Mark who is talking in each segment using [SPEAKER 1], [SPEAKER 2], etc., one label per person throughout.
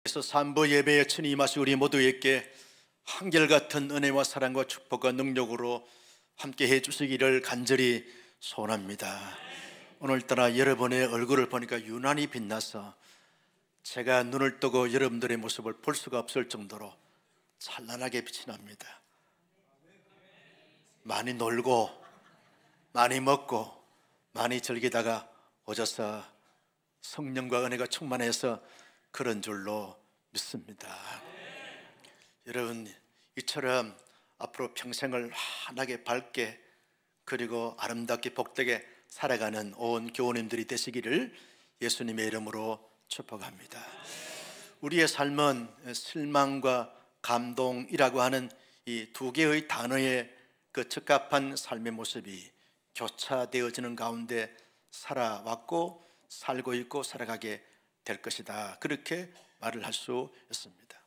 [SPEAKER 1] 그래서 산보 예배에 친히 임하시 우리 모두에게 한결같은 은혜와 사랑과 축복과 능력으로 함께 해주시기를 간절히 소원합니다. 오늘따라 여러분의 얼굴을 보니까 유난히 빛나서 제가 눈을 뜨고 여러분들의 모습을 볼 수가 없을 정도로 찬란하게 빛이 납니다. 많이 놀고 많이 먹고 많이 즐기다가 오셔서 성령과 은혜가 충만해서 그런 줄로 믿습니다. 여러분, 이처럼 앞으로 평생을 환하게 밝게 그리고 아름답게 복되게 살아가는 온 교우님들이 되시기를 예수님의 이름으로 축복합니다. 우리의 삶은 실망과 감동이라고 하는 이 두 개의 단어의 그 적합한 삶의 모습이 교차되어지는 가운데 살아왔고 살고 있고 살아가게 될 것이다, 그렇게 말을 할 수 있습니다.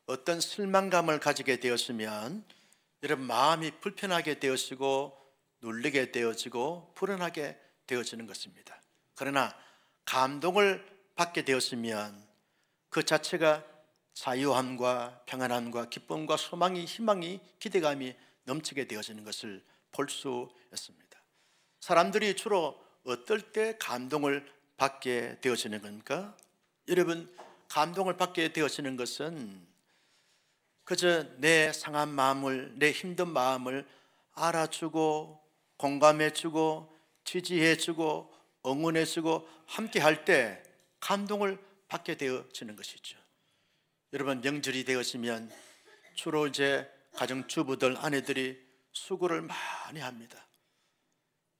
[SPEAKER 1] 어떤 실망감을 가지게 되었으면 여러분 마음이 불편하게 되어지고 눌리게 되어지고 불안하게 되어지는 것입니다. 그러나 감동을 받게 되었으면 그 자체가 자유함과 평안함과 기쁨과 소망이, 희망이, 기대감이 넘치게 되어지는 것을 볼 수 있습니다. 사람들이 주로 어떨 때 감동을 받게 되어지는 겁니까? 여러분, 감동을 받게 되어지는 것은 그저 내 상한 마음을, 내 힘든 마음을 알아주고 공감해주고 지지해주고 응원해주고 함께 할 때 감동을 받게 되어지는 것이죠. 여러분, 명절이 되었으면 주로 이제 가정주부들, 아내들이 수고를 많이 합니다.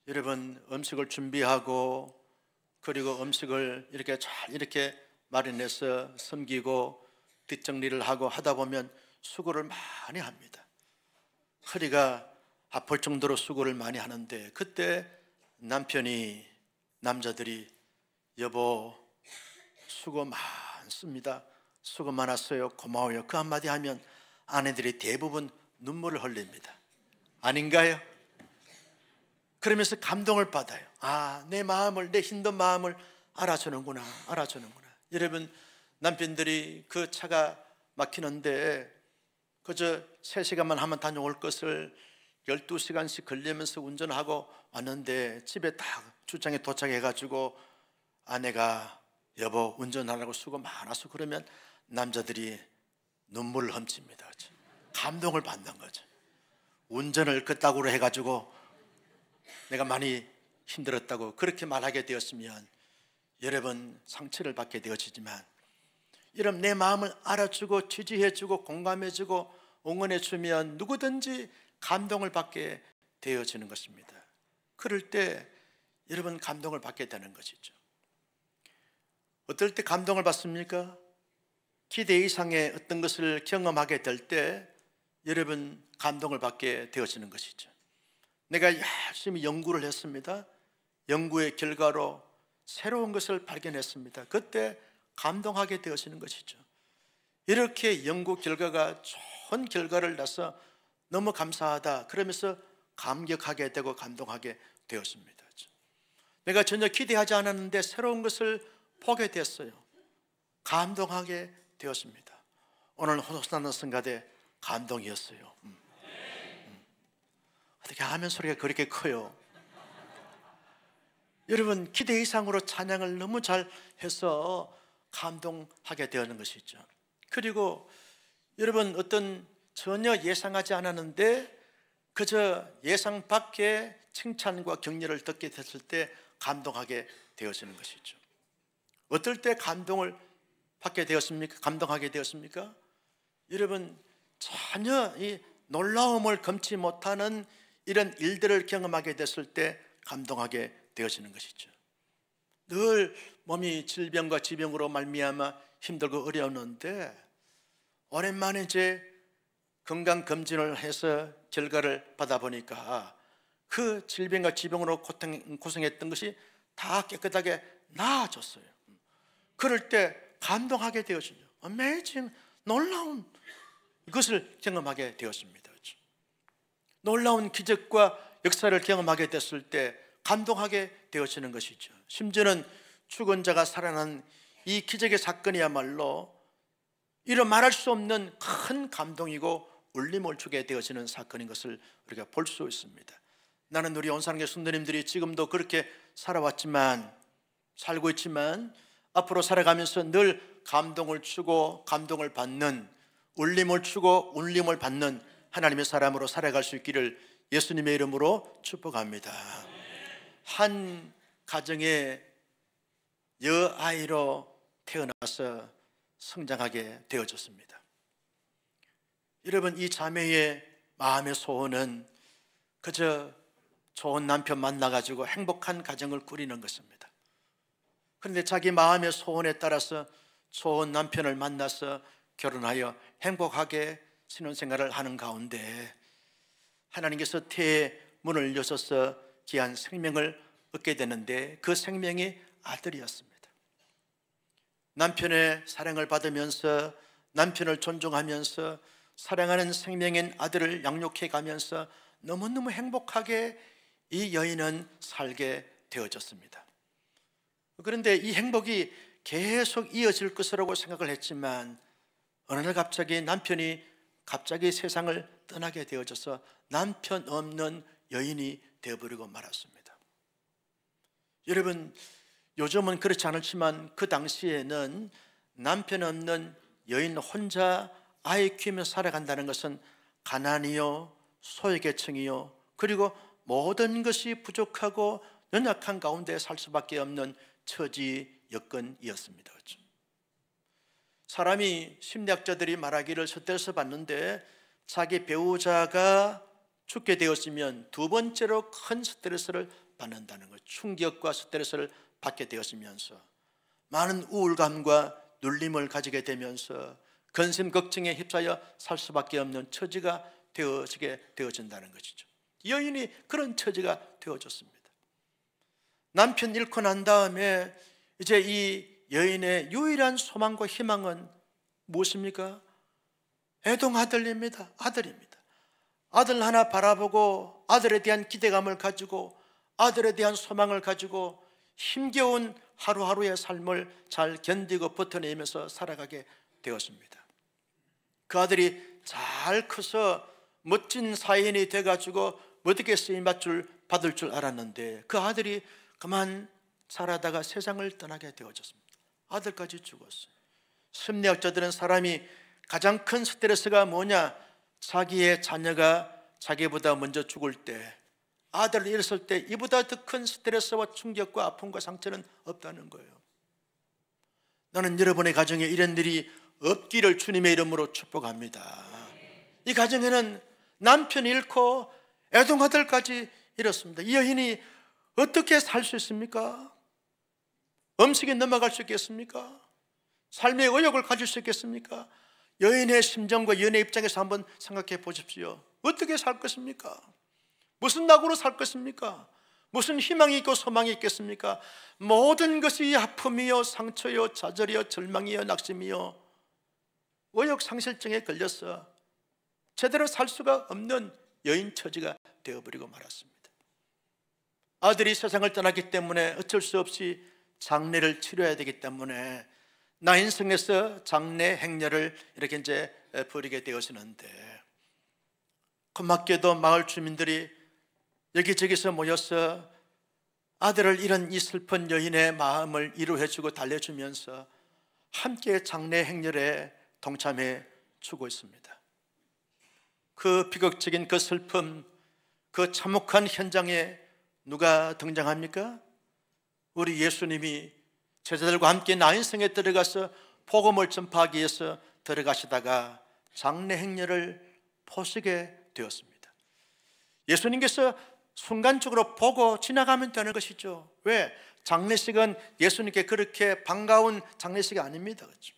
[SPEAKER 1] 여러분, 음식을 준비하고 그리고 음식을 이렇게 잘 이렇게 마련해서 섬기고 뒷정리를 하고 하다 보면 수고를 많이 합니다. 허리가 아플 정도로 수고를 많이 하는데 그때 남자들이 여보 수고 많습니다, 수고 많았어요, 고마워요, 그 한마디 하면 아내들이 대부분 눈물을 흘립니다. 아닌가요? 그러면서 감동을 받아요. 아, 내 마음을, 내 힘든 마음을 알아주는구나. 여러분, 남편들이 그 차가 막히는데 그저 3시간만 하면 다녀올 것을 12시간씩 걸리면서 운전하고 왔는데 집에 딱 주차장에 도착해가지고 아내가 여보 운전하라고 수고 많아서 그러면 남자들이 눈물을 훔칩니다. 감동을 받는 거죠. 운전을 그따구로 해가지고 내가 많이 힘들었다고 그렇게 말하게 되었으면 여러분 상처를 받게 되어지지만, 이런 내 마음을 알아주고 지지해주고 공감해주고 응원해주면 누구든지 감동을 받게 되어지는 것입니다. 그럴 때 여러분 감동을 받게 되는 것이죠. 어떨 때 감동을 받습니까? 기대 이상의 어떤 것을 경험하게 될 때 여러분 감동을 받게 되어지는 것이죠. 내가 열심히 연구를 했습니다. 연구의 결과로 새로운 것을 발견했습니다. 그때 감동하게 되어지는 것이죠. 이렇게 연구 결과가 좋은 결과를 낳아서 너무 감사하다 그러면서 감격하게 되고 감동하게 되었습니다. 내가 전혀 기대하지 않았는데 새로운 것을 보게 됐어요. 감동하게 되었습니다. 오늘 호소나는 성가대 감동이었어요. 어떻게 아멘 소리가 그렇게 커요? 여러분, 기대 이상으로 찬양을 너무 잘 해서 감동하게 되는 것이죠. 그리고 여러분, 어떤 전혀 예상하지 않았는데 그저 예상 밖의 칭찬과 격려를 듣게 됐을 때 감동하게 되어지는 것이죠. 어떨 때 감동을 받게 되었습니까? 감동하게 되었습니까? 여러분, 전혀 이 놀라움을 금치 못하는 이런 일들을 경험하게 됐을 때 감동하게 되어지는 것이죠. 늘 몸이 질병과 지병으로 말미암아 힘들고 어려웠는데 오랜만에 이제 건강검진을 해서 결과를 받아보니까 그 질병과 지병으로 고생했던 것이 다 깨끗하게 나아졌어요. 그럴 때 감동하게 되어지죠. Amazing, 놀라운 것을 경험하게 되었습니다. 놀라운 기적과 역사를 경험하게 됐을 때 감동하게 되어지는 것이죠. 심지어는 죽은 자가 살아난 이 기적의 사건이야말로 이루 말할 수 없는 큰 감동이고 울림을 주게 되어지는 사건인 것을 우리가 볼 수 있습니다. 나는 우리 온산교회 성도님들이 지금도 그렇게 살고 있지만 앞으로 살아가면서 늘 감동을 주고 감동을 받는, 울림을 주고 울림을 받는 하나님의 사람으로 살아갈 수 있기를 예수님의 이름으로 축복합니다. 한 가정의 여아이로 태어나서 성장하게 되어졌습니다. 여러분, 이 자매의 마음의 소원은 그저 좋은 남편 만나가지고 행복한 가정을 꾸리는 것입니다. 그런데 자기 마음의 소원에 따라서 좋은 남편을 만나서 결혼하여 행복하게 신혼생활을 하는 가운데 하나님께서 태의 문을 여셔서 귀한 생명을 얻게 되는데 그 생명이 아들이었습니다. 남편의 사랑을 받으면서 남편을 존중하면서 사랑하는 생명인 아들을 양육해 가면서 너무너무 행복하게 이 여인은 살게 되어졌습니다. 그런데 이 행복이 계속 이어질 것이라고 생각을 했지만 어느 날 갑자기 남편이 세상을 떠나게 되어져서 남편 없는 여인이 되어버리고 말았습니다. 여러분, 요즘은 그렇지 않지만 그 당시에는 남편 없는 여인 혼자 아이 키우며 살아간다는 것은 가난이요, 소외계층이요, 그리고 모든 것이 부족하고 연약한 가운데 살 수밖에 없는 처지 여건이었습니다. 사람이 심리학자들이 말하기를 스트레스 받는데 자기 배우자가 죽게 되었으면 두 번째로 큰 스트레스를 받는다는 것, 충격과 스트레스를 받게 되었으면서 많은 우울감과 눌림을 가지게 되면서 근심 걱정에 휩싸여 살 수밖에 없는 처지가 되어진다는 것이죠. 여인이 그런 처지가 되어졌습니다. 남편 잃고 난 다음에 이제 이 여인의 유일한 소망과 희망은 무엇입니까? 애동아들입니다. 아들입니다. 아들 하나 바라보고 아들에 대한 기대감을 가지고 아들에 대한 소망을 가지고 힘겨운 하루하루의 삶을 잘 견디고 버텨내면서 살아가게 되었습니다. 그 아들이 잘 커서 멋진 사인이 돼가지고 어떻게 받을 줄 알았는데 그 아들이 그만 자라다가 세상을 떠나게 되어졌습니다. 아들까지 죽었어요. 심리학자들은 사람이 가장 큰 스트레스가 뭐냐? 자기의 자녀가 자기보다 먼저 죽을 때, 아들을 잃었을 때 이보다 더 큰 스트레스와 충격과 아픔과 상처는 없다는 거예요. 나는 여러분의 가정에 이런 일이 없기를 주님의 이름으로 축복합니다. 이 가정에는 남편 잃고 애동아들까지 잃었습니다. 이 여인이 어떻게 살 수 있습니까? 음식에 넘어갈 수 있겠습니까? 삶의 의욕을 가질 수 있겠습니까? 여인의 심정과 연애 입장에서 한번 생각해 보십시오. 어떻게 살 것입니까? 무슨 낙으로 살 것입니까? 무슨 희망이 있고 소망이 있겠습니까? 모든 것이 아픔이요, 상처요, 좌절이요, 절망이요, 낙심이요, 의욕 상실증에 걸려서 제대로 살 수가 없는 여인 처지가 되어버리고 말았습니다. 아들이 세상을 떠났기 때문에 어쩔 수 없이 장례를 치러야 되기 때문에 나 인생에서 장례 행렬을 이렇게 이제 벌이게 되어지는데, 고맙게도 마을 주민들이 여기저기서 모여서 아들을 잃은 이 슬픈 여인의 마음을 위로해주고 달래주면서 함께 장례 행렬에 동참해 주고 있습니다. 그 비극적인 그 슬픔, 그 참혹한 현장에 누가 등장합니까? 우리 예수님이 제자들과 함께 나인성에 들어가서 복음을 전파하기 위해서 들어가시다가 장례 행렬을 보시게 되었습니다. 예수님께서 순간적으로 보고 지나가면 되는 것이죠. 왜? 장례식은 예수님께 그렇게 반가운 장례식이 아닙니다. 그렇죠?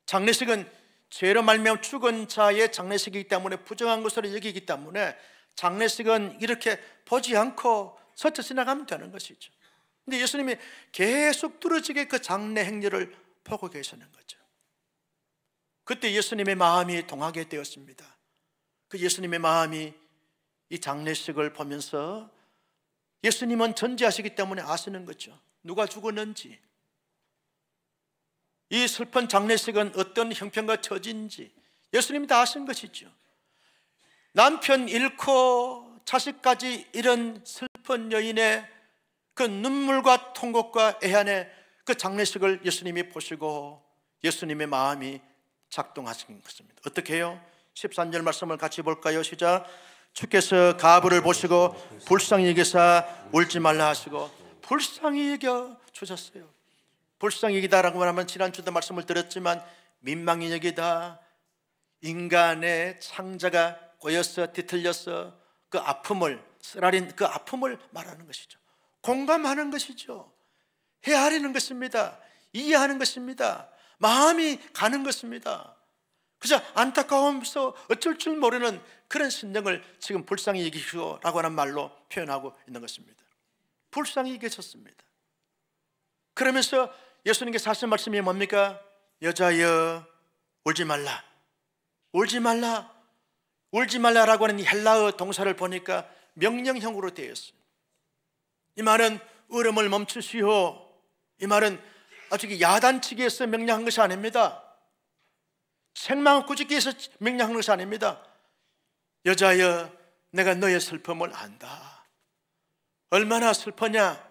[SPEAKER 1] 장례식은 죄로 말미암아 죽은 자의 장례식이기 때문에 부정한 것으로 여기기 때문에 장례식은 이렇게 보지 않고 스쳐 지나가면 되는 것이죠. 근데 예수님이 계속 뚫어지게 그 장례 행렬을 보고 계시는 거죠. 그때 예수님의 마음이 동하게 되었습니다. 그 예수님의 마음이 이 장례식을 보면서, 예수님은 전지하시기 때문에 아시는 거죠. 누가 죽었는지, 이 슬픈 장례식은 어떤 형편과 처지인지 예수님이 다 아신 것이죠. 남편 잃고 자식까지 잃은 슬픈 여인의 그 눈물과 통곡과 애환의 그 장례식을 예수님이 보시고 예수님의 마음이 작동하신 것입니다. 어떻게 해요? 13절 말씀을 같이 볼까요? 시작. 주께서 가부를 보시고 불쌍히 여기사 울지 말라 하시고 불쌍히 여겨 주셨어요. 불쌍히 여기다라고 하면 지난주도 말씀을 드렸지만 민망히 여기다, 인간의 창자가 꼬여서 뒤틀려서 그 아픔을, 쓰라린 그 아픔을 말하는 것이죠. 공감하는 것이죠. 헤아리는 것입니다. 이해하는 것입니다. 마음이 가는 것입니다. 그저 안타까우면서 어쩔 줄 모르는 그런 심정을 지금 불쌍히 여기시오라고 하는 말로 표현하고 있는 것입니다. 불쌍히 여기셨습니다. 그러면서 예수님께서 하신 말씀이 뭡니까? 여자여 울지 말라. 울지 말라. 울지 말라라고 하는 이 헬라어 동사를 보니까 명령형으로 되어 있습니다. 이 말은 울음을 멈추시오. 이 말은 아주 야단치기 위해서 명령한 것이 아닙니다. 생명을 꾸짖기 위해서 명령한 것이 아닙니다. 여자여 내가 너의 슬픔을 안다. 얼마나 슬퍼냐.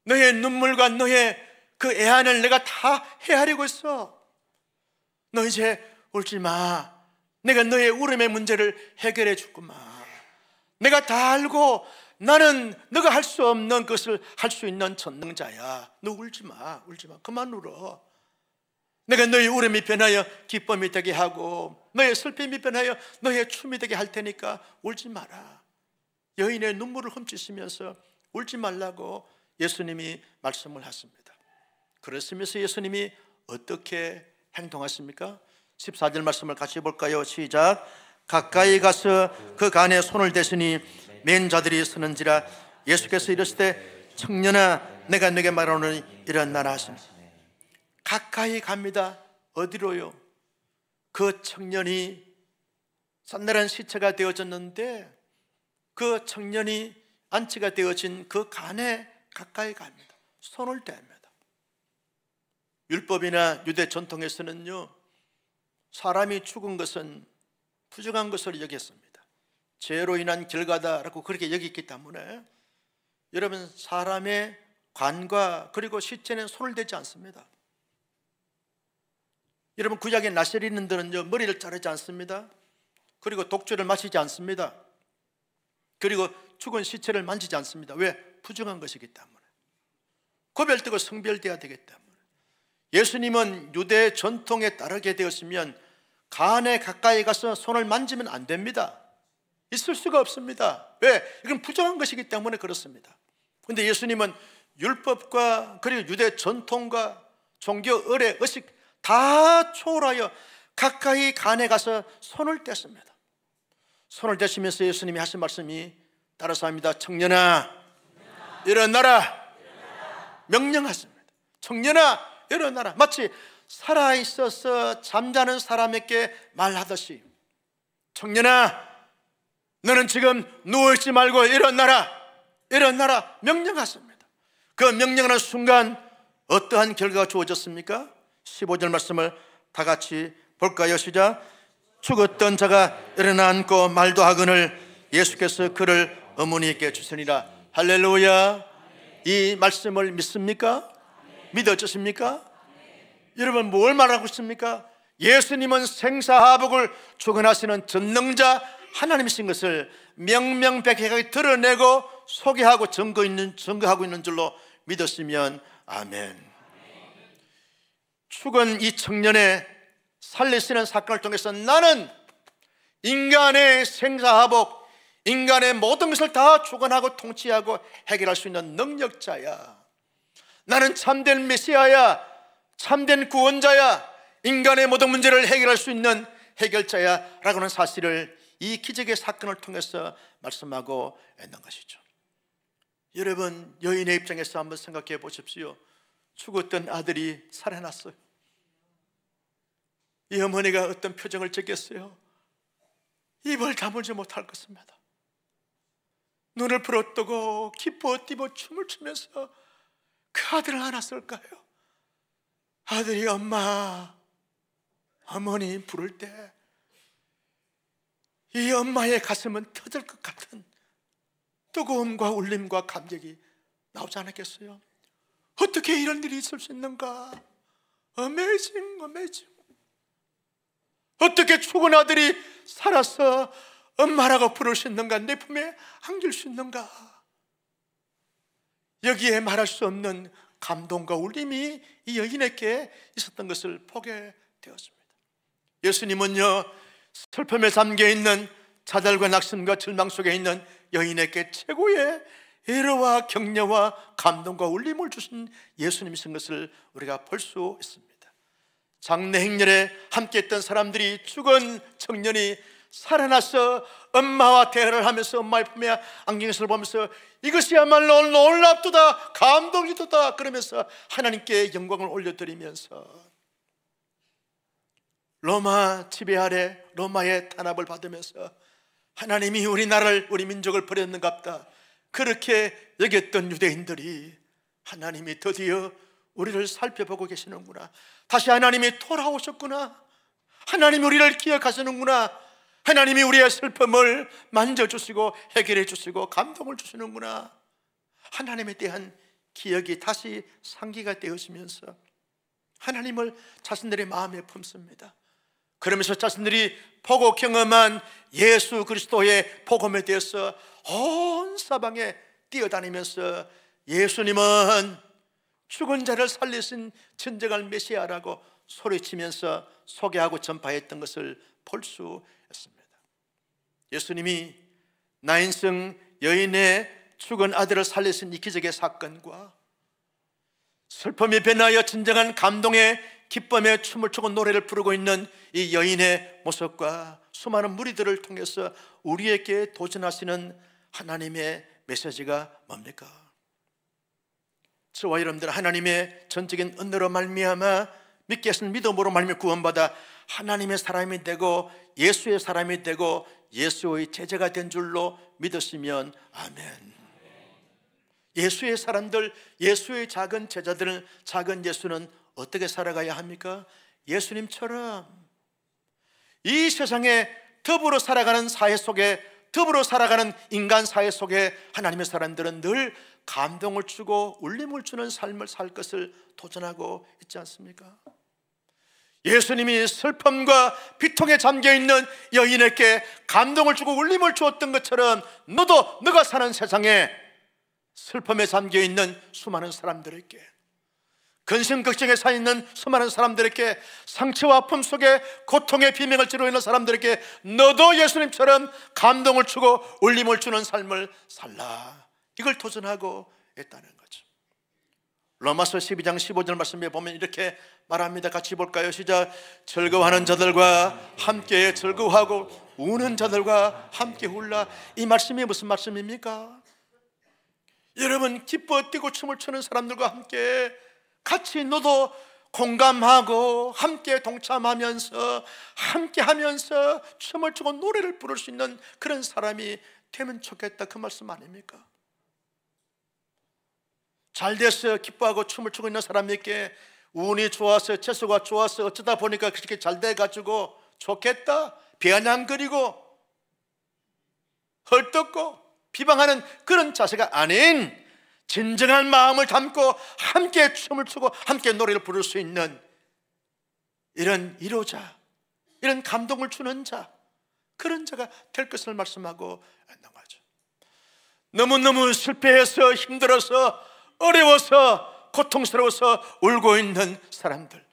[SPEAKER 1] 너의 눈물과 너의 그 애환을 내가 다 헤아리고 있어. 너 이제 울지 마. 내가 너의 울음의 문제를 해결해 주구만. 내가 다 알고 나는 너가 할 수 없는 것을 할 수 있는 전능자야. 너 울지 마. 울지 마. 그만 울어. 내가 너의 울음이 변하여 기쁨이 되게 하고 너의 슬픔이 변하여 너의 춤이 되게 할 테니까 울지 마라. 여인의 눈물을 훔치시면서 울지 말라고 예수님이 말씀을 하십니다. 그렇으면서 예수님이 어떻게 행동하십니까? 14절 말씀을 같이 볼까요? 시작. 가까이 가서 그 간에 손을 대시니 맨 자들이 서는지라. 예수께서 이르시되 청년아 내가 네게 말하노니 일어나라 하시니. 가까이 갑니다. 어디로요? 그 청년이 산날한 시체가 되어졌는데 그 청년이 안치가 되어진 그 간에 가까이 갑니다. 손을 댑니다. 율법이나 유대 전통에서는요, 사람이 죽은 것은 부정한 것으로 여겼습니다. 죄로 인한 결과다라고 그렇게 여겼기 때문에 여러분, 사람의 관과 그리고 시체는 손을 대지 않습니다. 여러분, 구약의 나세린들은요 머리를 자르지 않습니다. 그리고 독주를 마시지 않습니다. 그리고 죽은 시체를 만지지 않습니다. 왜? 부정한 것이기 때문에. 구별되고 성별되어야 되기 때문에. 예수님은 유대 전통에 따르게 되었으면 간에 가까이 가서 손을 만지면 안 됩니다. 있을 수가 없습니다. 왜? 이건 부정한 것이기 때문에 그렇습니다. 그런데 예수님은 율법과 그리고 유대 전통과 종교 의례 의식 다 초월하여 가까이 간에 가서 손을 댔습니다. 손을 대시면서 예수님이 하신 말씀이 따라서 합니다. 청년아 일어나라. 명령하십니다. 청년아 일어나라. 마치 살아있어서 잠자는 사람에게 말하듯이 청년아 너는 지금 누워있지 말고 일어나라. 일어나라. 명령하십니다. 그 명령하는 순간 어떠한 결과가 주어졌습니까? 15절 말씀을 다 같이 볼까요? 시작. 죽었던 자가 일어나 앉고 말도 하거늘 예수께서 그를 어머니에게 주시니라. 할렐루야. 이 말씀을 믿습니까? 믿어지십니까? 여러분, 뭘 말하고 있습니까? 예수님은 생사하복을 주관하시는 전능자 하나님이신 것을 명명백백하게 드러내고 소개하고 증거하고 있는 줄로 믿었으면 아멘. 죽은 이 청년의 살리시는 사건을 통해서 나는 인간의 생사하복, 인간의 모든 것을 다 주관하고 통치하고 해결할 수 있는 능력자야. 나는 참된 메시아야. 참된 구원자야. 인간의 모든 문제를 해결할 수 있는 해결자야 라고 하는 사실을 이 기적의 사건을 통해서 말씀하고 있는 것이죠. 여러분, 여인의 입장에서 한번 생각해 보십시오. 죽었던 아들이 살아났어요. 이 어머니가 어떤 표정을 짓겠어요? 입을 다물지 못할 것입니다. 눈을 부릅뜨고 기뻐 뛰고 춤을 추면서 그 아들을 안았을까요? 아들이 엄마, 어머니 부를 때 이 엄마의 가슴은 터질 것 같은 뜨거움과 울림과 감격이 나오지 않았겠어요? 어떻게 이런 일이 있을 수 있는가? 어메이징, 어메이징. 어떻게 죽은 아들이 살아서 엄마라고 부를 수 있는가? 내 품에 안길 수 있는가? 여기에 말할 수 없는 감동과 울림이 이 여인에게 있었던 것을 보게 되었습니다. 예수님은요, 슬픔에 잠겨있는 좌절과 낙심과 절망 속에 있는 여인에게 최고의 애로와 격려와 감동과 울림을 주신 예수님이신 것을 우리가 볼 수 있습니다. 장례 행렬에 함께했던 사람들이 죽은 청년이 살아나서 엄마와 대화를 하면서 엄마의 품에 안긴 것을 보면서 이것이야말로 놀랍도다, 감동이도다 그러면서 하나님께 영광을 올려드리면서 로마 지배 아래 로마의 탄압을 받으면서 하나님이 우리나라를, 우리 민족을 버렸는갑다 그렇게 여겼던 유대인들이 하나님이 드디어 우리를 살펴보고 계시는구나, 다시 하나님이 돌아오셨구나, 하나님이 우리를 기억하시는구나, 하나님이 우리의 슬픔을 만져주시고 해결해 주시고 감동을 주시는구나, 하나님에 대한 기억이 다시 상기가 되어지면서 하나님을 자신들의 마음에 품습니다. 그러면서 자신들이 보고 경험한 예수 그리스도의 복음에 대해서 온 사방에 뛰어다니면서 예수님은 죽은 자를 살리신 진정한 메시아라고 소리치면서 소개하고 전파했던 것을 볼 수 있습니다. 예수님이 나인성 여인의 죽은 아들을 살리신 이 기적의 사건과 슬픔이 변하여 진정한 감동의 기쁨의 춤을 추고 노래를 부르고 있는 이 여인의 모습과 수많은 무리들을 통해서 우리에게 도전하시는 하나님의 메시지가 뭡니까? 저와 여러분들 하나님의 전적인 은혜로 말미암아 믿게 하신 믿음으로 말미암아 구원받아 하나님의 사람이 되고 예수의 사람이 되고 예수의 제자가 된 줄로 믿으시면 아멘. 예수의 사람들, 예수의 작은 제자들은, 작은 예수는 어떻게 살아가야 합니까? 예수님처럼 이 세상에 더불어 살아가는 사회 속에, 더불어 살아가는 인간 사회 속에 하나님의 사람들은 늘 감동을 주고 울림을 주는 삶을 살 것을 도전하고 있지 않습니까? 예수님이 슬픔과 비통에 잠겨있는 여인에게 감동을 주고 울림을 주었던 것처럼 너도 너가 사는 세상에 슬픔에 잠겨있는 수많은 사람들에게, 근심 걱정에 사 있는 수많은 사람들에게, 상처와 아픔 속에 고통의 비명을 지르고 있는 사람들에게 너도 예수님처럼 감동을 주고 울림을 주는 삶을 살라, 이걸 도전하고 있다는 거죠. 로마서 12장 15절 말씀에 보면 이렇게 말합니다. 같이 볼까요? 시작. 즐거워하는 자들과 함께 즐거워하고 우는 자들과 함께 울라. 이 말씀이 무슨 말씀입니까? 여러분, 기뻐 뛰고 춤을 추는 사람들과 함께 같이 너도 공감하고 함께 동참하면서 함께 하면서 춤을 추고 노래를 부를 수 있는 그런 사람이 되면 좋겠다, 그 말씀 아닙니까? 잘 됐어요. 기뻐하고 춤을 추고 있는 사람에게 운이 좋아서, 재수가 좋아서 어쩌다 보니까 그렇게 잘 돼가지고 좋겠다, 비아냥거리고 헐떡고 비방하는 그런 자세가 아닌 진정한 마음을 담고 함께 춤을 추고 함께 노래를 부를 수 있는 이런 이로자, 이런 감동을 주는 자, 그런 자가 될 것을 말씀하고 있는 거죠. 너무너무 실패해서 힘들어서 어려워서 고통스러워서 울고 있는 사람들,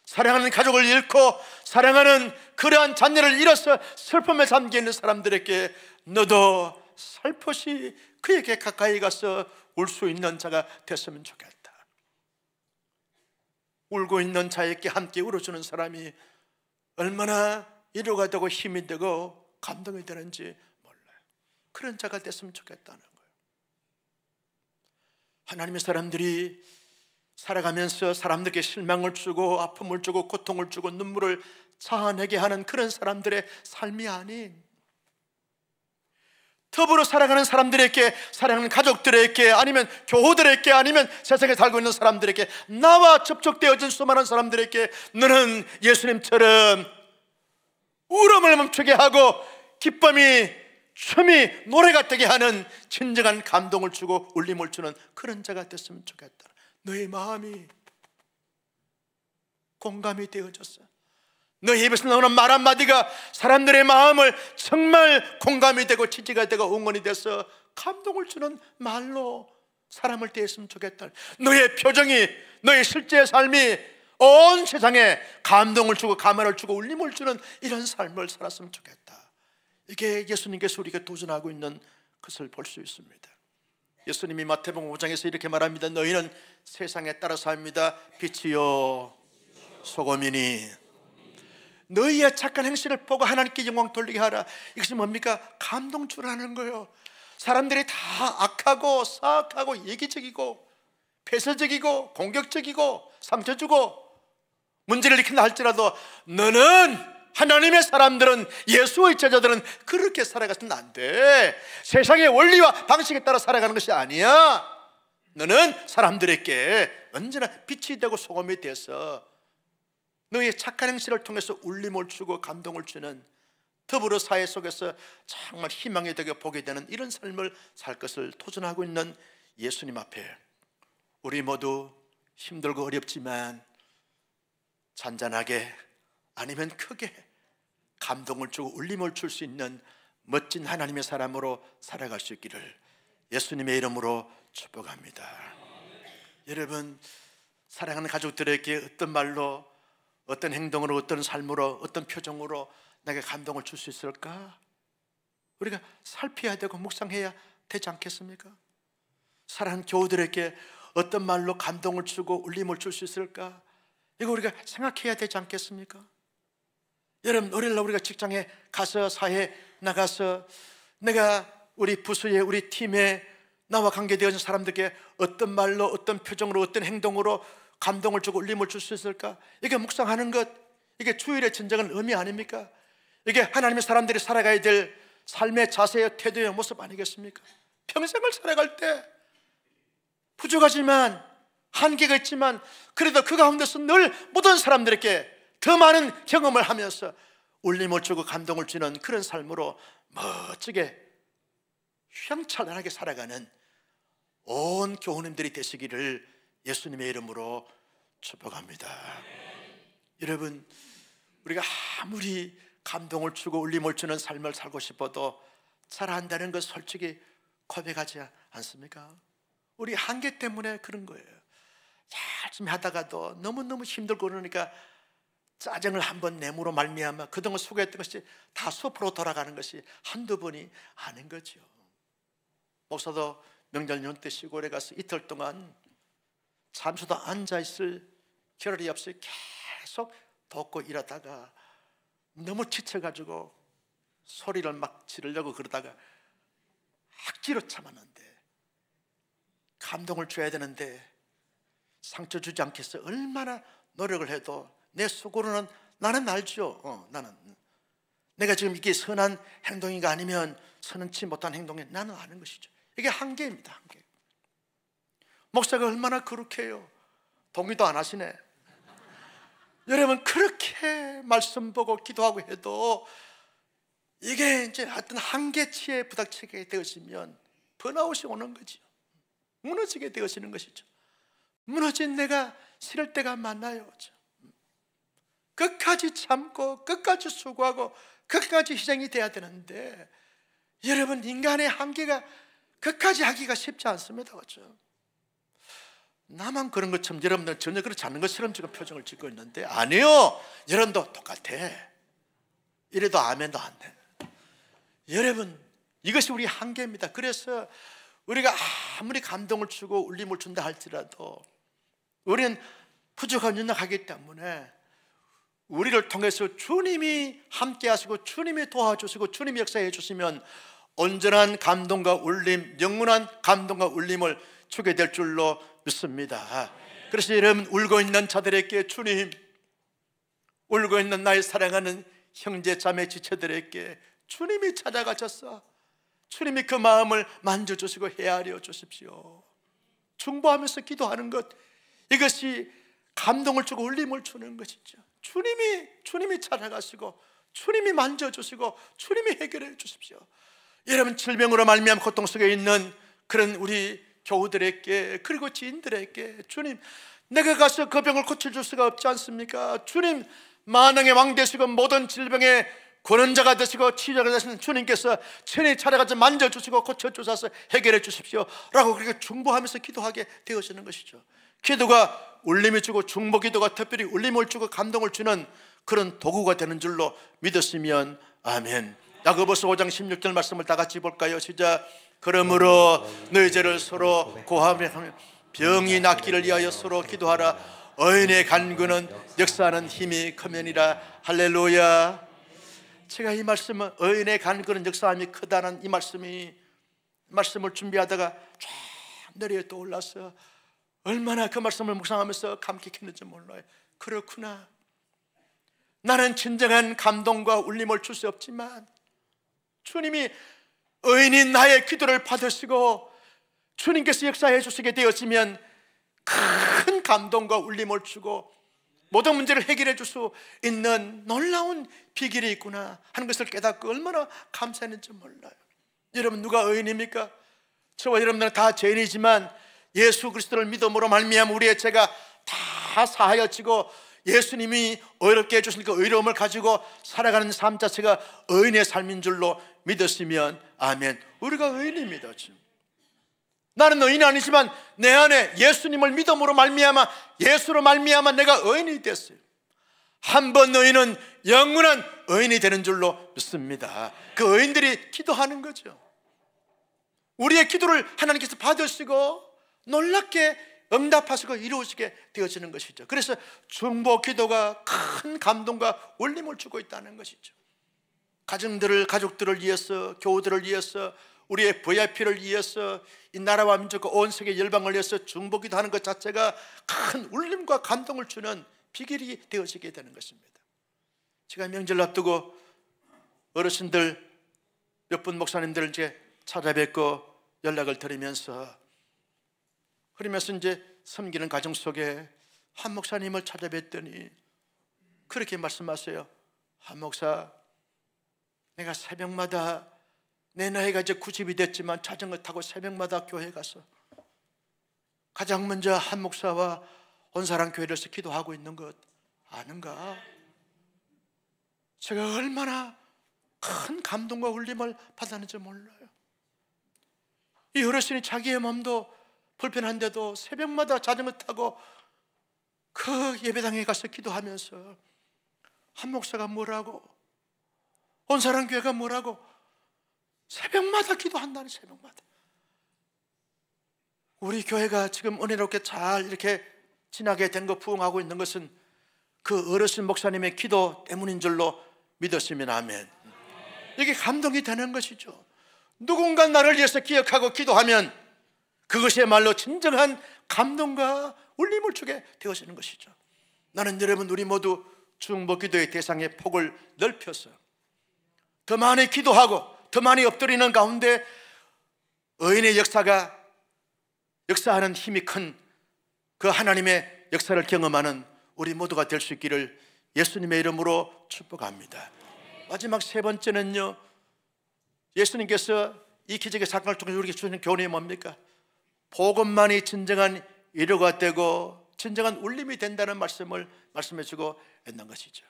[SPEAKER 1] 사랑하는 가족을 잃고 사랑하는 그러한 자녀를 잃어서 슬픔에 잠겨있는 사람들에게 너도 살포시 그에게 가까이 가서 울 수 있는 자가 됐으면 좋겠다. 울고 있는 자에게 함께 울어주는 사람이 얼마나 위로가 되고 힘이 되고 감동이 되는지 몰라요. 그런 자가 됐으면 좋겠다는 거예요. 하나님의 사람들이 살아가면서 사람들에게 실망을 주고 아픔을 주고 고통을 주고 눈물을 자아내게 하는 그런 사람들의 삶이 아닌 더불어 살아가는 사람들에게, 사랑하는 가족들에게, 아니면 교우들에게, 아니면 세상에 살고 있는 사람들에게, 나와 접촉되어진 수많은 사람들에게 너는 예수님처럼 울음을 멈추게 하고 기쁨이, 춤이, 노래가 되게 하는 진정한 감동을 주고 울림을 주는 그런 자가 됐으면 좋겠다. 너의 마음이 공감이 되어졌어. 너의 입에서 나오는 말 한마디가 사람들의 마음을 정말 공감이 되고 지지가 되고 응원이 돼서 감동을 주는 말로 사람을 대했으면 좋겠다. 너의 표정이, 너의 실제 삶이 온 세상에 감동을 주고 감화를 주고 울림을 주는 이런 삶을 살았으면 좋겠다. 이게 예수님께서 우리가 도전하고 있는 것을 볼 수 있습니다. 예수님이 마태복음 5장에서 이렇게 말합니다. 너희는 세상에 따라서 합니다. 빛이요 소금이니 너희의 착한 행실을 보고 하나님께 영광 돌리게 하라. 이것이 뭡니까? 감동 주라는 거예요. 사람들이 다 악하고 사악하고 이기적이고 폐쇄적이고 공격적이고 상처 주고 문제를 일으킨다 할지라도 너는, 하나님의 사람들은, 예수의 제자들은 그렇게 살아가서는 안 돼. 세상의 원리와 방식에 따라 살아가는 것이 아니야. 너는 사람들에게 언제나 빛이 되고 소금이 돼서 너의 착한 행실을 통해서 울림을 주고 감동을 주는, 더불어 사회 속에서 정말 희망이 되게 보게 되는 이런 삶을 살 것을 도전하고 있는 예수님 앞에 우리 모두 힘들고 어렵지만 잔잔하게 아니면 크게 감동을 주고 울림을 줄 수 있는 멋진 하나님의 사람으로 살아갈 수 있기를 예수님의 이름으로 축복합니다. 여러분, 사랑하는 가족들에게 어떤 말로, 어떤 행동으로, 어떤 삶으로, 어떤 표정으로 내게 감동을 줄 수 있을까? 우리가 살펴야 되고 묵상해야 되지 않겠습니까? 사랑하는 교우들에게 어떤 말로 감동을 주고 울림을 줄 수 있을까? 이거 우리가 생각해야 되지 않겠습니까? 여러분, 어릴 날 우리가 직장에 가서, 사회에 나가서 내가 우리 부서에, 우리 팀에 나와 관계되어진 사람들에게 어떤 말로, 어떤 표정으로, 어떤 행동으로 감동을 주고 울림을 줄 수 있을까? 이게 묵상하는 것, 이게 주일의 진정한 의미 아닙니까? 이게 하나님의 사람들이 살아가야 될 삶의 자세의 태도의 모습 아니겠습니까? 평생을 살아갈 때 부족하지만, 한계가 있지만, 그래도 그 가운데서 늘 모든 사람들에게 더 많은 경험을 하면서 울림을 주고 감동을 주는 그런 삶으로 멋지게 휘황찬란하게 살아가는 온 교우님들이 되시기를 예수님의 이름으로 축복합니다. 여러분, 우리가 아무리 감동을 주고 울림을 주는 삶을 살고 싶어도 잘 안다는 것 솔직히 고백하지 않습니까? 우리 한계 때문에 그런 거예요. 열심히 하다가도 너무너무 힘들고 그러니까 짜증을 한번 내므로 말미암아 그동안 수고했던 것이 다 숲으로 돌아가는 것이 한두 번이 아닌 거죠. 목사도 명절 연휴 때 시골에 가서 이틀 동안 잠시도 앉아있을 겨를이 없이 계속 돕고 일하다가 너무 지쳐가지고 소리를 막 지르려고 그러다가 악기로 참았는데, 감동을 줘야 되는데 상처 주지 않겠어. 얼마나 노력을 해도 내 속으로는 나는 알죠. 나는 내가 지금 이게 선한 행동인가 아니면 선치 못한 행동이 나는 아는 것이죠. 이게 한계입니다. 한계. 목사가 얼마나 거룩해요. 동의도 안 하시네. 여러분, 그렇게 말씀 보고 기도하고 해도 이게 이제 어떤 한계치에 부닥치게 되어지면 번아웃이 오는 거죠. 무너지게 되어지는 것이죠. 무너진 내가 싫을 때가 많아요. 끝까지 참고 끝까지 수고하고 끝까지 희생이 돼야 되는데, 여러분, 인간의 한계가 끝까지 하기가 쉽지 않습니다. 그렇죠? 나만 그런 것처럼 여러분들 전혀 그렇지 않은 것처럼 지금 표정을 짓고 있는데, 아니요, 여러분도 똑같아. 이래도 아멘도 안 돼. 여러분, 이것이 우리 한계입니다. 그래서 우리가 아무리 감동을 주고 울림을 준다 할지라도 우리는 부족한 연약하기 때문에 우리를 통해서 주님이 함께 하시고 주님이 도와주시고 주님이 역사해 주시면 온전한 감동과 울림, 영원한 감동과 울림을 주게 될 줄로 믿습니다. 그래서 여러분, 울고 있는 자들에게 주님, 울고 있는 나의 사랑하는 형제 자매 지체들에게 주님이 찾아가셔서 주님이 그 마음을 만져주시고 헤아려 주십시오. 중보하면서 기도하는 것, 이것이 감동을 주고 울림을 주는 것이죠. 주님이 찾아가시고 주님이 만져주시고 주님이 해결해 주십시오. 여러분, 질병으로 말미암아 고통 속에 있는 그런 우리 교우들에게, 그리고 지인들에게 주님, 내가 가서 그 병을 고쳐줄 수가 없지 않습니까? 주님, 만왕의 왕 되시고 모든 질병의 권원자가 되시고 치료가 되시는 주님께서 친히 찾아가서 만져주시고 고쳐주셔서 해결해 주십시오 라고 그렇게 중보하면서 기도하게 되어지는 것이죠. 기도가 울림을 주고, 중보 기도가 특별히 울림을 주고 감동을 주는 그런 도구가 되는 줄로 믿었으면 아멘. 야고보서 5장 16절 말씀을 다 같이 볼까요? 시작. 그러므로 너희 죄를 서로 고하며 병이 낫기를 위하여 서로 기도하라. 의인의 간구는 역사하는 힘이 크면이라. 할렐루야. 제가 이 말씀은, 의인의 간구는 역사함이 크다는 이 말씀을 준비하다가 쫙 내려에 떠올라서 얼마나 그 말씀을 묵상하면서 감격했는지 몰라요. 그렇구나. 나는 진정한 감동과 울림을 줄 수 없지만 주님이 의인인 나의 기도를 받으시고 주님께서 역사해 주시게 되었으면 큰 감동과 울림을 주고 모든 문제를 해결해 줄 수 있는 놀라운 비결이 있구나 하는 것을 깨닫고 얼마나 감사했는지 몰라요. 여러분, 누가 의인입니까? 저와 여러분들은 다 죄인이지만 예수 그리스도를 믿음으로 말미암아 우리의 죄가 다 사하여지고 예수님이 의롭게 해주신 그 의로움을 가지고 살아가는 삶 자체가 의인의 삶인 줄로 믿었으면 아멘. 우리가 의인입니다. 지금 나는 의인이 아니지만 내 안에 예수님을 믿음으로 말미암아, 예수로 말미암아 내가 의인이 됐어요. 한 번 의인은 영원한 의인이 되는 줄로 믿습니다. 그 의인들이 기도하는 거죠. 우리의 기도를 하나님께서 받으시고 놀랍게 응답하시고 이루어지게 되어지는 것이죠. 그래서 중보 기도가 큰 감동과 울림을 주고 있다는 것이죠. 가족들을 위해서, 교우들을 위해서, 우리의 VIP를 위해서, 이 나라와 민족과 온 세계 열방을 위해서 중보 기도하는 것 자체가 큰 울림과 감동을 주는 비결이 되어지게 되는 것입니다. 제가 명절 앞두고 어르신들 몇 분 목사님들을 이제 찾아뵙고 연락을 드리면서 이제 섬기는 가정 속에 한 목사님을 찾아뵀더니 그렇게 말씀하세요. 한 목사, 내가 새벽마다, 내 나이가 이제 90이 됐지만 자전거 타고 새벽마다 교회 가서 가장 먼저 한 목사와 온사랑 교회에서 기도하고 있는 것 아는가? 제가 얼마나 큰 감동과 울림을 받았는지 몰라요. 이 어르신이 자기의 몸도 불편한데도 새벽마다 자전거 타고 그 예배당에 가서 기도하면서 한 목사가 뭐라고, 온사랑 교회가 뭐라고, 새벽마다 기도한다는, 새벽마다. 우리 교회가 지금 은혜롭게 잘 이렇게 지나게 된 거, 부흥하고 있는 것은 그 어르신 목사님의 기도 때문인 줄로 믿었으면 아멘. 이게 감동이 되는 것이죠. 누군가 나를 위해서 기억하고 기도하면 그것이야말로 진정한 감동과 울림을 주게 되어지는 것이죠. 나는 여러분, 우리 모두 중보 기도의 대상의 폭을 넓혀서 더 많이 기도하고 더 많이 엎드리는 가운데 의인의 역사하는 힘이 큰 그 하나님의 역사를 경험하는 우리 모두가 될 수 있기를 예수님의 이름으로 축복합니다. 마지막 세 번째는요, 예수님께서 이 기적의 사건을 통해 우리에게 주시는 교훈이 뭡니까? 복음만이 진정한 위로가 되고 진정한 울림이 된다는 말씀을 말씀해 주고 있는 것이죠.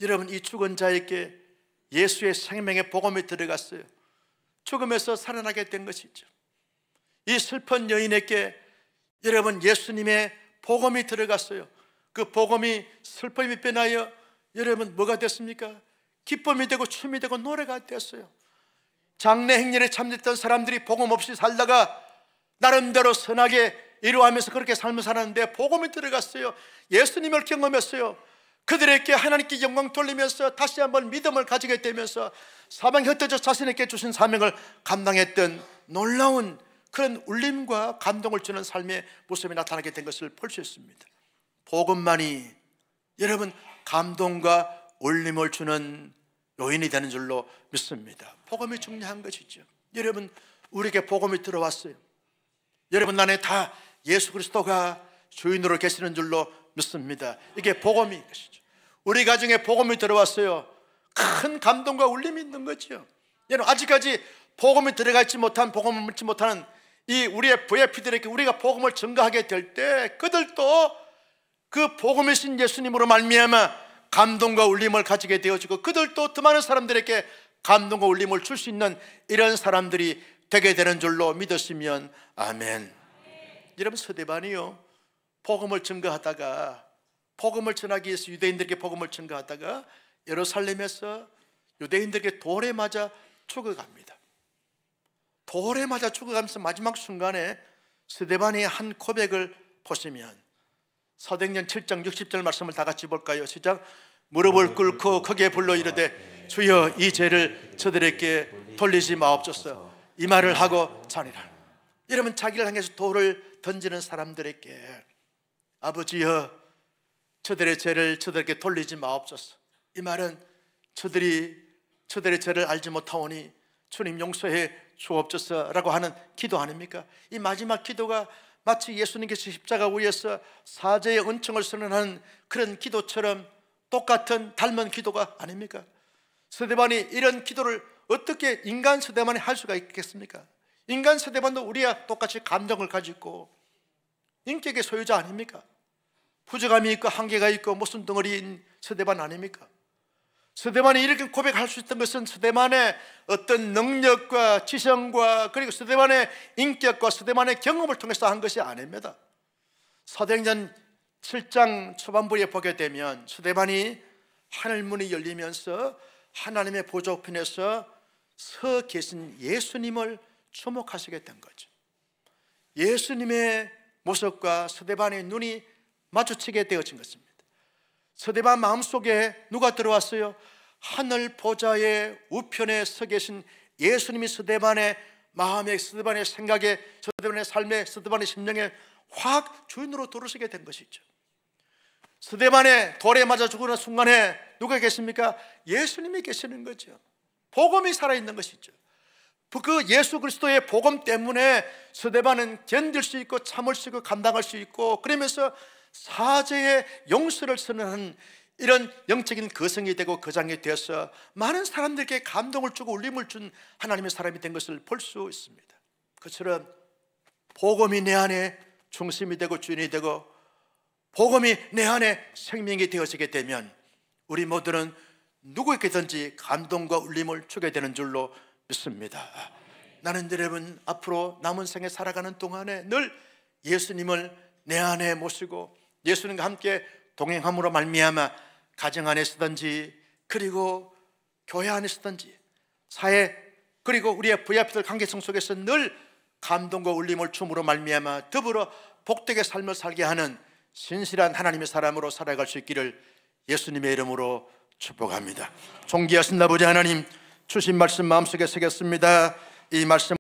[SPEAKER 1] 여러분, 이 죽은 자에게 예수의 생명의 복음이 들어갔어요. 죽음에서 살아나게 된 것이죠. 이 슬픈 여인에게 여러분, 예수님의 복음이 들어갔어요. 그 복음이 슬픔이 변하여 여러분 뭐가 됐습니까? 기쁨이 되고 춤이 되고 노래가 됐어요. 장래 행렬에 참됐던 사람들이 복음 없이 살다가 나름대로 선하게 이루어하면서 그렇게 삶을 살았는데 복음이 들어갔어요. 예수님을 경험했어요. 그들에게 하나님께 영광 돌리면서 다시 한번 믿음을 가지게 되면서 사방에 흩어져 자신에게 주신 사명을 감당했던 놀라운 그런 울림과 감동을 주는 삶의 모습이 나타나게 된 것을 볼 수 있습니다. 복음만이 여러분 감동과 울림을 주는 요인이 되는 줄로 믿습니다. 복음이 중요한 것이죠. 여러분, 우리에게 복음이 들어왔어요. 여러분 안에 다 예수 그리스도가 주인으로 계시는 줄로 믿습니다. 이게 복음인 것이죠. 우리 가정에 복음이 들어왔어요. 큰 감동과 울림이 있는 거죠. 여러분, 아직까지 복음이 들어가 있지 못한, 복음을 믿지 못하는 이 우리의 VIP들에게 우리가 복음을 전가하게 될 때 그들도 그 복음이신 예수님으로 말미암아 감동과 울림을 가지게 되어지고, 그들도 더 많은 사람들에게 감동과 울림을 줄 수 있는 이런 사람들이 되게 되는 줄로 믿으시면 아멘. 여러분, 스데반이요, 복음을 증거하다가, 복음을 전하기 위해서 유대인들에게 복음을 증거하다가 예루살렘에서 유대인들에게 돌에 맞아 죽어갑니다. 돌에 맞아 죽어가면서 마지막 순간에 스데반의 한 고백을 보시면, 사도행전 7장 60절 말씀을 다 같이 볼까요? 시작. 무릎을 꿇고 크게 불러 이르되 주여 이 죄를 저들에게 돌리지 마옵소서. 이 말을 하고 자니라. 여러분, 자기를 향해서 돌을 던지는 사람들에게 아버지여 저들의 죄를 저들에게 돌리지 마옵소서. 이 말은 저들의 죄를 알지 못하오니 주님 용서해 주옵소서라고 하는 기도 아닙니까? 이 마지막 기도가 마치 예수님께서 십자가 위에서 사죄의 은총을 선언하는 그런 기도처럼 똑같은 닮은 기도가 아닙니까? 스데반이 이런 기도를 어떻게 인간 스데반이 할 수가 있겠습니까? 인간 스데반도 우리와 똑같이 감정을 가지고 인격의 소유자 아닙니까? 부족함이 있고 한계가 있고 모순 덩어리인 스데반 아닙니까? 스데반이 이렇게 고백할 수 있던 것은 스데반의 어떤 능력과 지성과 그리고 스데반의 인격과 스데반의 경험을 통해서 한 것이 아닙니다. 사도행전 7장 초반부에 보게 되면 스데반이 하늘문이 열리면서 하나님의 보좌 우편에서 서 계신 예수님을 주목하시게 된 거죠. 예수님의 모습과 스데반의 눈이 마주치게 되어진 것입니다. 스데반 마음속에 누가 들어왔어요? 하늘 보좌의 우편에 서 계신 예수님이 스데반의 마음에, 스데반의 생각에, 스데반의 삶에, 스데반의 심령에 확 주인으로 들어서게 된 것이죠. 스데반의 돌에 맞아 죽는 순간에 누가 계십니까? 예수님이 계시는 거죠. 복음이 살아있는 것이죠. 그 예수 그리스도의 복음 때문에 스데반은 견딜 수 있고 참을 수 있고 감당할 수 있고, 그러면서 사죄의 용서를 선언하는 이런 영적인 거성이 되고 거장이 되어서 많은 사람들에게 감동을 주고 울림을 준 하나님의 사람이 된 것을 볼 수 있습니다. 그처럼 복음이 내 안에 중심이 되고 주인이 되고 복음이 내 안에 생명이 되어지게 되면 우리 모두는 누구에게든지 감동과 울림을 주게 되는 줄로 믿습니다. 나는 여러분 앞으로 남은 생에 살아가는 동안에 늘 예수님을 내 안에 모시고 예수님과 함께 동행함으로 말미암아 가정 안에서든지 그리고 교회 안에서든지 사회 그리고 우리의 VIP들 관계성 속에서 늘 감동과 울림을 줌으로 말미암아 더불어 복되게 삶을 살게 하는 신실한 하나님의 사람으로 살아갈 수 있기를 예수님의 이름으로 축복합니다. 존귀하신 아버지 하나님, 주신 말씀 마음속에 새겼습니다. 이 말씀